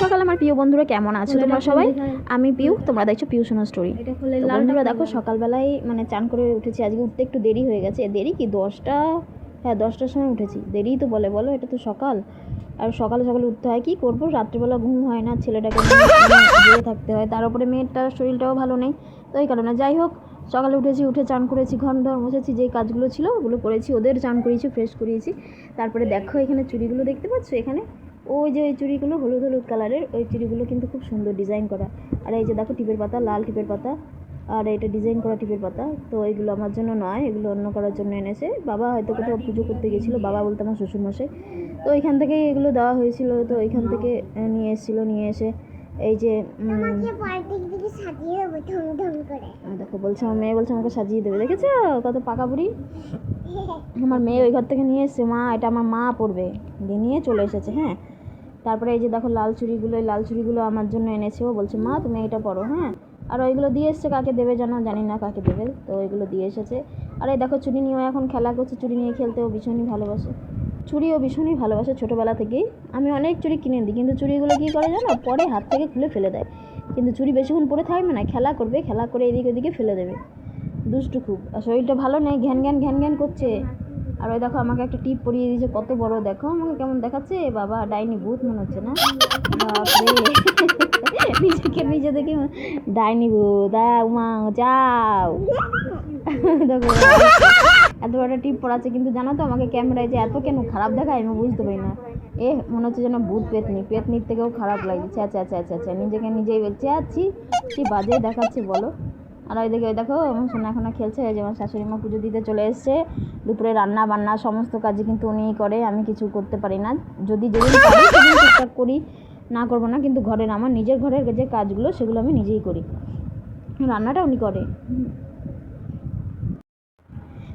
সকাল আমার প্রিয় বন্ধুরা, কেমন আছো তোমরা সবাই? আমি পিউ, তোমরা দেখছো পিউ সোনা স্টোরি। বন্ধুরা দেখো, সকালবেলায় মানে চান করে উঠেছি। আজকে উঠতে একটু দেরি হয়ে গেছে। দেরি কি 10টা, হ্যাঁ 10টার সময় উঠেছি। দেরিই তো বলে, বলো, এটা তো সকাল। আর সকালে সকালে উঠতে হয়, কি করবো, রাত্রিবেলা ঘুম হয় না, ছেলেটাকে জেগে থাকতে হয়, তার উপরে মেয়েটার শরীরটাও ভালো নেই, তো এই কারণে। যাই হোক, সকালে উঠেছি, উঠে চান করেছি, ঘর ধর মুছেছি, যেই কাজগুলো ছিল ওগুলো করেছি, ওদের চান করিয়েছি, ফ্রেশ করিয়েছি। তারপরে দেখো এখানে চুড়িগুলো দেখতে পাচ্ছ, এখানে ওই যে ওই চুড়িগুলো হলুদ হলুদ কালারের, ওই চুড়িগুলো কিন্তু খুব সুন্দর ডিজাইন করা। আর এই যে দেখো টিপের পাতা, লাল টিপের পাতা, আর এটা ডিজাইন করা টিপের পাতা। তো এগুলো আমার জন্য নয়, এগুলো অন্য করার জন্য এনেছে বাবা, হয়তো কোথাও পুজো করতে গেছিলো, বাবা বলতে আমার শ্বশুরমশাই। তো ওইখান থেকেই এগুলো দেওয়া হয়েছিল, তো ওইখান থেকে নিয়ে এসেছিলো, নিয়ে এসে এই যে দেখো বলছে, আমার মেয়ে বলছে আমাকে সাজিয়ে দেবে, দেখেছো কত পাকা বুড়ি। আমার মেয়ে ওই ঘর থেকে নিয়ে এসছে, মা এটা আমার মা পরবে, নিয়ে চলে এসেছে। হ্যাঁ, তারপরে এই যে দেখো লাল চুড়িগুলো, এই লাল চুড়িগুলো আমার জন্য এনেছে, ও বলছে মা তুমি এটা পরো। হ্যাঁ, আর ওইগুলো দিয়ে এসছে, কাকে দেবে জানি না কাকে দেবে, তো ওইগুলো দিয়ে এসেছে। আর এই দেখো চুড়ি নিয়েও এখন খেলা করছে, চুড়ি নিয়ে খেলতে ও ভীষণই ভালোবাসে, চুড়িও ভীষণই ভালোবাসে ছোটোবেলা থেকেই। আমি অনেক চুড়ি কিনে দিই, কিন্তু চুড়িগুলো কী করে জানো, পরে হাত থেকে খুলে ফেলে দেয়। কিন্তু চুড়ি বেশিক্ষণ পরে থাকবে না, খেলা করবে, খেলা করে এদিকে ওদিকে ফেলে দেবে, দুষ্টু খুব। আর শরীরটা ভালো নেই, ঘ্যান ঘ্যান ঘ্যান ঘ্যান করছে। আর ওই দেখো আমাকে একটা টিপ পরিয়ে দিয়েছে, কত বড়, দেখো আমাকে কেমন দেখাচ্ছে, বাবা ডাইনি ভূত মনে হচ্ছে না, বাপরে নিজেকে নিজে দেখে ডাইনি ভূত, উমা যাও। দেখো এত বড় টিপ পড়াচ্ছে, কিন্তু জানো তো আমাকে ক্যামেরায় যে এত কেন খারাপ দেখায় আমি বুঝতে পারি না। মনে হচ্ছে যেন ভূত পেতনি, পেতনির থেকেও খারাপ লাগছে। আচ্ছা আচ্ছা আচ্ছা আচ্ছা, নিজেকে নিজেই বলছে আছি, কি বাজে দেখাচ্ছে বলো। আর ওই দেখো আমার সোনা এখনো খেলছে। এই যে আমার শাশুড়ি মা পুজো দিতে চলে এসছে, দুপুরে রান্না বান্না সমস্ত কাজই কিন্তু উনিই করে, আমি কিছু করতে পারি না। যদি যেদিন পারি সেদিন টুকটাক করি, না করবো না, কিন্তু ঘরের আমার নিজের ঘরের যে কাজগুলো সেগুলো আমি নিজেই করি, রান্নাটা উনি করে।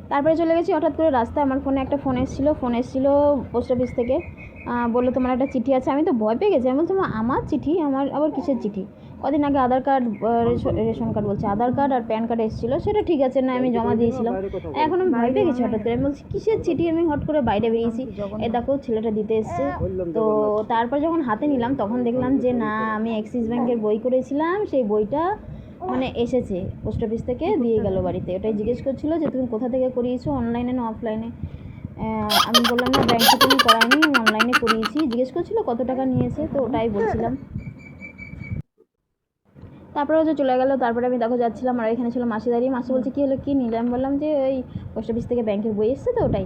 তারপরে চলে গেছি হঠাৎ করে রাস্তায়, আমার ফোনে একটা ফোন এসেছিলো পোস্ট অফিস থেকে। বললো তোমার একটা চিঠি আছে। আমি তো ভয় পেয়ে গেছি, আমি বলছিলাম আমার চিঠি, আমার আবার কিসের চিঠি? কদিন আগে আধার কার্ড, রেশন কার্ড বলছে, আধার কার্ড আর প্যান কার্ড এসেছিলো, সেটা ঠিক আছে না, আমি জমা দিয়েছিলাম। এখন আমি ভয় পেয়ে গেছি হঠাৎ করে, আমি বলছি কিসের চিঠি, আমি হট করে বাইরে বেরিয়েছি, দেখো ছেলেটা দিতে এসছে। তো তারপর যখন হাতে নিলাম তখন দেখলাম যে না, আমি অ্যাক্সিস ব্যাংকের বই করেছিলাম, সেই বইটা মানে এসেছে পোস্ট অফিস থেকে, দিয়ে গেল বাড়িতে। ওটাই জিজ্ঞেস করছিলো যে তুমি কোথা থেকে করিয়েছো, অনলাইনে না অফলাইনে। আমি বললাম না, ব্যাংক থেকে আমি করাইনি, আমি অনলাইনে করিয়েছি। জিজ্ঞেস করছিলো কত টাকা নিয়েছে, তো ওটাই বলছিলাম। তারপরে হচ্ছে চলে গেলো। তারপরে আমি দেখো যাচ্ছিলাম, আর এখানে ছিল মাসি দাঁড়িয়ে। মাসি বলছে কী হলো, কী নিলে? আমি বললাম যে ওই পোস্ট অফিস থেকে ব্যাংকের বই এসছে, তো ওটাই।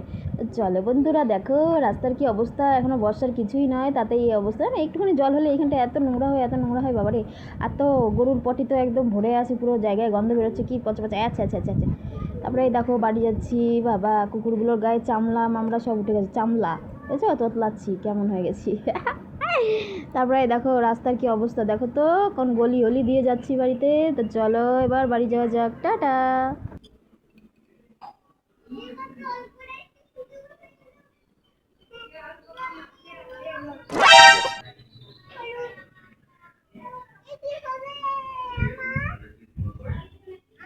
চলো বন্ধুরা দেখো রাস্তার কি অবস্থা, এখনও বর্ষার কিছুই নয়, তাতে এই অবস্থা না, একটুখানি জল হলে এইখানটা এত নোংরা হয় বাবারে। আর তো গরুর পটি তো একদম ভরে আছে, পুরো জায়গায় গন্ধ বেরোচ্ছে, কি পচা পচা। আচ্ছা আচ্ছা আচ্ছা আচ্ছা। তারপরে এই দেখো বাড়ি যাচ্ছি, বাবা কুকুরগুলোর গায়ে চামড়া মামড়া সব উঠে গেছে, চামড়া বুঝছো, তোতলাচ্ছি, কেমন হয়ে গেছি। তারপরে দেখো রাস্তার কি অবস্থা দেখো তো, কোন গলি হলি দিয়ে যাচ্ছি বাড়িতে। তো চলো এবার বাড়ি যাওয়া যাক, টাটা।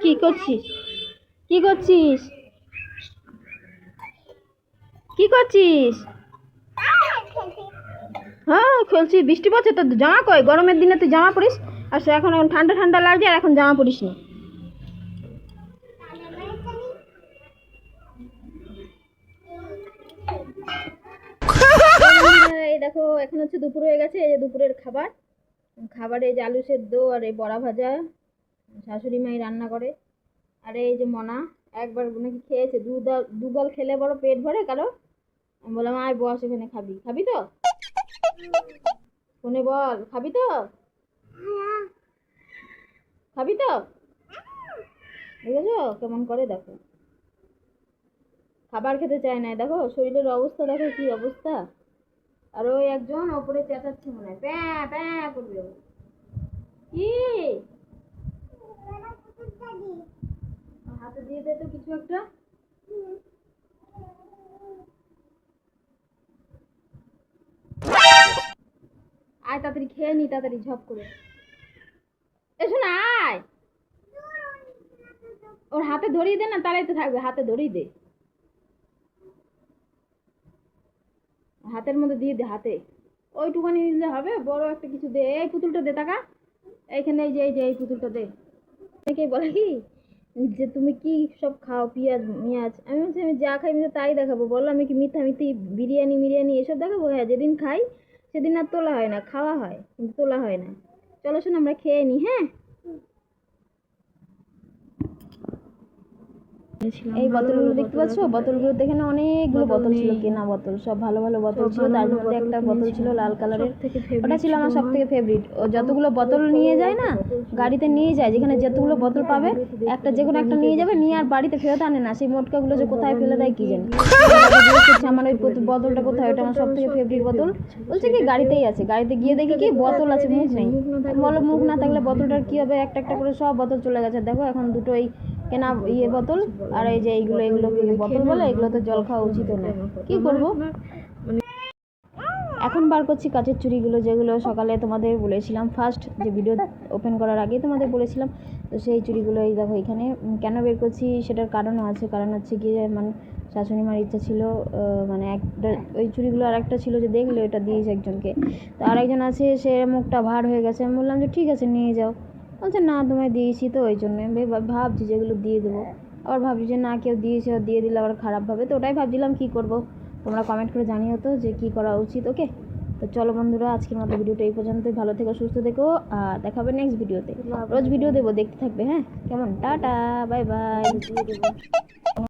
কি করছিস, কি করছিস, কি করছিস? হ্যাঁ খেলছি, বৃষ্টি পড়ছে তো, জামা কই, গরমের দিনে তুই জামা পরিস, আর এখন ঠান্ডা ঠান্ডা লাগছে, আর এখন জামা পরিস না। এই দেখো এখন হচ্ছে দুপুর হয়ে গেছে, এই যে দুপুরের খাবারে যে আলু সেদ্ধ আর এই বড়া ভাজা, শাশুড়ি মাই রান্না করে। আর এই যে মনা একবার নাকি খেয়েছে, দুগাল খেলে বড় পেট ভরে কারো। আমি বললাম আয় বস এখানে, খাবি তো, ফোনে বল খাবি তো, খাবি তো, বুঝেছো কেমন করে দেখো, খাবার খেতে চায় না, দেখো শরীরের অবস্থা, দেখো কি অবস্থা। আর ওই একজন ওপরে চেঁচাচ্ছে, মনে হয় প্যাঁ প্যাঁ করবে। কি হাতে দিয়ে দে তো কিছু একটা। আয় তাড়াতাড়ি খেয়ে নি, তাড়াতাড়ি ঝপ করে এসো না, আয় ওর হাতে ধরিয়ে দে না, তারাই তো থাকবে, হাতে ধরিয়ে দে, হাতের মধ্যে দিয়ে দে, হাতে ওইটুখানি নিলে হবে, বড় একটা কিছু দে। এই পুতুলটা দে টাকা, এইখানে এই যে এই পুতুলটা দে। অনেকেই বলে কি যে তুমি কি সব খাও, পেঁয়াজ মিয়াজ। আমি বলছি আমি যা খাই আমি তো তাই দেখাবো, বলো আমি কি মিথ্যা মিথ্যি বিরিয়ানি মিরিয়ানি এসব দেখাবো? হ্যাঁ, যেদিন খাই সেদিন আর তোলা হয় না, খাওয়া হয় কিন্তু তোলা হয় না। চলো শোনো আমরা খেয়ে নিই। হ্যাঁ, এই বোতলগুলো দেখতে পাচ্ছ, বোতলগুলো এখানে অনেকগুলো বোতল ছিল, কেনা বোতল, সব ভালো ভালো বোতল ছিল। তার মধ্যে একটা বোতল ছিল লাল কালারের, ওটা ছিল আমার সব থেকে ফেভারিট। ও যতগুলো বোতল নিয়ে যায় না, গাড়িতে নিয়ে যায়, যেখানে যতগুলো বোতল পাবে একটা যে কোনো একটা নিয়ে যাবে, নিয়ে আর বাড়িতে ফেরত আনে না। সেই মোটকাগুলো যে কোথায় ফেলে দেয় কি জানি। আমার ওই বোতলটা কোথায়, ওটা আমার সব থেকে ফেভারিট বোতল। বলছে কি গাড়িতেই আছে, গাড়িতে গিয়ে দেখি কি বোতল আছে, মুখ নেই। বলো মুখ না থাকলে বোতলটার কি হবে? একটা একটা করে সব বোতল চলে গেছে। দেখো এখন দুটোই কেনা বোতল, আর এই যে এইগুলো বোতল বলে, এগুলো তো জল খাওয়া উচিত না, কি করব। এখন বার করছি কাচের চুড়িগুলো, যেগুলো সকালে তোমাদের বলেছিলাম, ফার্স্ট যে ভিডিও ওপেন করার আগেই তোমাদের বলেছিলাম। তো সেই চুড়িগুলো এই দেখো এখানে। কেন বের করছি সেটার কারণও আছে, কারণ হচ্ছে গিয়ে মানে শাশুড়ি মার ইচ্ছা ছিল, মানে একটা ওই চুড়িগুলো আর একটা ছিল যে দেখলে ওটা দিয়েছে একজনকে, তো আরেকজন আছে সে মুখটা ভার হয়ে গেছে। আমি বললাম যে ঠিক আছে নিয়ে যাও, বলছে না তোমায় দিয়েছি তো ওই জন্য। আমি ভাবছি যেগুলো দিয়ে দেবো, আবার ভাবছি যে না কেউ দিয়েছে, দিয়ে দিলে আবার খারাপ ভাবে। তো ওটাই ভাবছিলাম কি করব। তোমরা কমেন্ট করে জানিও তো যে কী করা উচিত। ওকে, তো চলো বন্ধুরা, আজকের মতো ভিডিওটা এই পর্যন্তই। ভালো থেকো, সুস্থ থেকো, আর দেখা হবে নেক্সট ভিডিওতে। রোজ ভিডিও দেবো, দেখতে থাকবে। হ্যাঁ কেমন, টাটা, বাই বাই।